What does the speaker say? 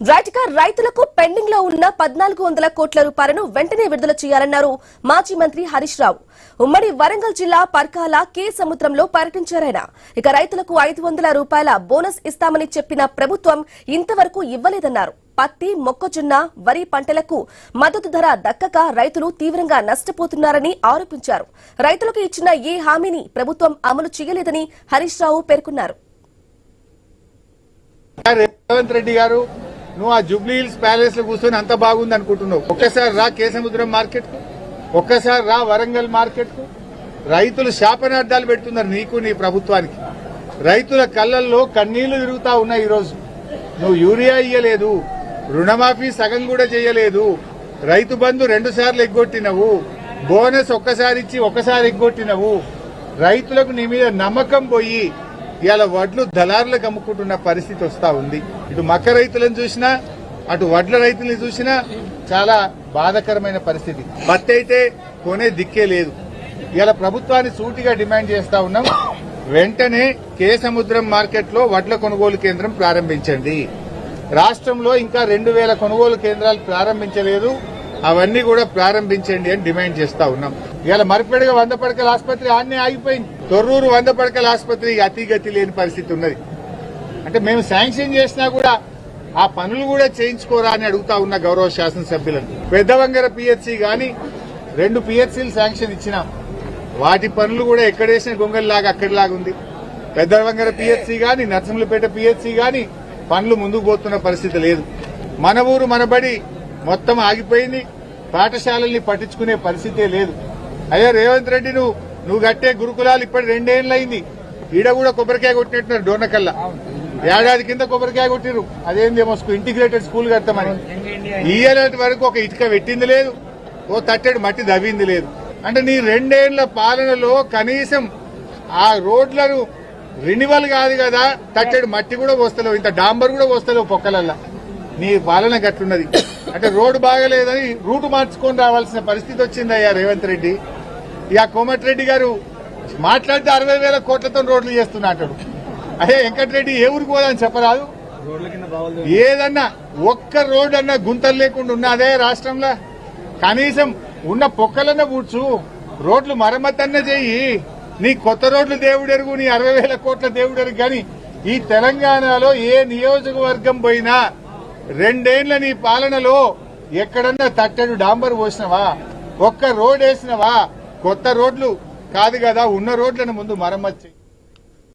రైట్గా రైతులకు పెండింగ్ లో ఉన్న 1400 కోట్ల రూపాయలను వెంటనే విడుదల చేయాలన్నారు మాజీ మంత్రి హరీష్ రావు. ఉమ్మడి వరంగల్ జిల్లా పర్కాల కే సముద్రంలో పర్యటించారాయన. ఇక రైతులకు 500 రూపాయల బోనస్ ఇస్తామని చెప్పిన ప్రభుత్వం ఇంతవరకు ఇవ్వలేదన్నారు. పత్తి, మొక్కజొన్న, వరి పంటలకు మద్దతు ధర దక్కక రైతులు తీవ్రంగా నష్టపోతున్నారని ఆరోపించారు. రైతులకు ఇచ్చిన ఏ హామీని ప్రభుత్వం అమలు చేయలేదని హరీష్ రావు పేర్కొన్నారు. రేవంత్ రెడ్డి గారు, నువ్వు ఆ జూబ్లీ హిల్స్ ప్యాలెస్ లో కూర్చొని అంత బాగుంది అనుకుంటున్నావు. ఒక్కసారి రా కేసముద్రం మార్కెట్ కు, ఒక్కసారి రా వరంగల్ మార్కెట్ కు. రైతులు శాపనార్థాలు పెడుతున్నారు నీకు, నీ ప్రభుత్వానికి. రైతుల కళ్లల్లో కన్నీళ్లు తిరుగుతా ఉన్నాయి. ఈరోజు నువ్వు యూరియా ఇయ్యలేదు, రుణమాఫీ సగం కూడా చేయలేదు, రైతు బంధు 2 సార్లు ఎగ్గొట్టినవు, బోనస్ ఒక్కసారి ఇచ్చి ఒకసారి ఎగ్గొట్టినవు. రైతులకు నీ మీద నమ్మకం పోయి ఇవాళ వడ్లు దళారులకు అమ్ముకుంటున్న పరిస్థితి వస్తా ఉంది. ఇటు మక్క రైతులను చూసినా, అటు వడ్ల రైతులను చూసినా చాలా బాధాకరమైన పరిస్థితి. పత్తి అయితే కొనే దిక్కే లేదు. ఇవాళ ప్రభుత్వాన్ని సూటిగా డిమాండ్ చేస్తా ఉన్నాం, వెంటనే కేసముద్రం మార్కెట్ లో వడ్ల కొనుగోలు కేంద్రం ప్రారంభించండి. రాష్ట్రంలో ఇంకా 2000 కొనుగోలు కేంద్రాలు ప్రారంభించలేదు, అవన్నీ కూడా ప్రారంభించండి అని డిమాండ్ చేస్తా ఉన్నాం. ఇవాళ మరిపెడగా 100 పడకల ఆసుపత్రి ఆన్నే ఆగిపోయింది. తొర్రూరు 100 పడకల ఆసుపత్రి అతిగతి లేని పరిస్థితి ఉన్నది. అంటే మేము శాంక్షన్ చేసినా కూడా ఆ పనులు కూడా చేయించుకోరా అని అడుగుతా ఉన్న గౌరవ శాసనసభ్యులను. పెద్దవంగర పిహెచ్సి గాని 2 పిహెచ్సీలు శాంక్షన్ ఇచ్చినాం, వాటి పనులు కూడా ఎక్కడేసిన గొంగల్లాగా అక్కడిలాగా ఉంది. పెద్దవంగర పిహెచ్సి గాని, నరసింహులపేట పిహెచ్సి గాని పనులు ముందుకు పోతున్న పరిస్థితి లేదు. మన ఊరు మనబడి మొత్తం ఆగిపోయింది. పాఠశాలల్ని పట్టించుకునే పరిస్థితే లేదు. అయ్యా రేవంత్ రెడ్డి, నువ్వు కట్టే గురుకులాలు ఇప్పటి 2 ఏళ్లయింది. ఈడ కూడా కొబ్బరికాయ కొట్టినట్టున్నారు. డోర్నకల్లా ఏడాది కింద కొబ్బరికాయ కొట్టిరు. అదేందేమో ఇంటిగ్రేటెడ్ స్కూల్ కడతామని. ఈ ఏడాది వరకు ఒక ఇటుక పెట్టింది లేదు, ఓ తట్టెడు మట్టి దవ్వింది లేదు. అంటే నీ 2 ఏళ్ల పాలనలో కనీసం ఆ రోడ్లను రెన్యువల్ కాదు కదా, తట్టెడు మట్టి కూడా వస్తలేవు, ఇంత డాంబర్ కూడా వస్తలేవు పొక్కలల్లా. నీ పాలన గట్లున్నది. అంటే రోడ్డు బాగలేదని రూటు మార్చుకొని రావాల్సిన పరిస్థితి వచ్చిందయ్యా రేవంత్ రెడ్డి. ఇక కోమటిరెడ్డి గారు మాట్లాడితే 60,000 కోట్లతో రోడ్లు చేస్తున్నట్టు. అదే వెంకటరెడ్డి ఏ ఊరికి పోదని చెప్పరాదు? ఏదన్నా ఒక్క రోడ్డు అన్నా గుంతలు లేకుండా ఉన్నదే రాష్ట్రంలో? కనీసం ఉన్న పొక్కలన్నా పూడ్చు, రోడ్లు మరమ్మతన్నా చెయ్యి. నీ కొత్త రోడ్లు దేవుడెరుగు, నీ 60,000 కోట్ల దేవుడెరుగు. కానీ ఈ తెలంగాణలో ఏ నియోజకవర్గం పోయినా 2 ఏళ్ల నీ పాలనలో ఎక్కడన్నా తట్టెడు డాంబర్ పోసినవా? ఒక్క రోడ్ వేసినవా? కొత్త రోడ్లు కాదు కదా, ఉన్న రోడ్లను ముందు మరమ్మతు చెయ్యి.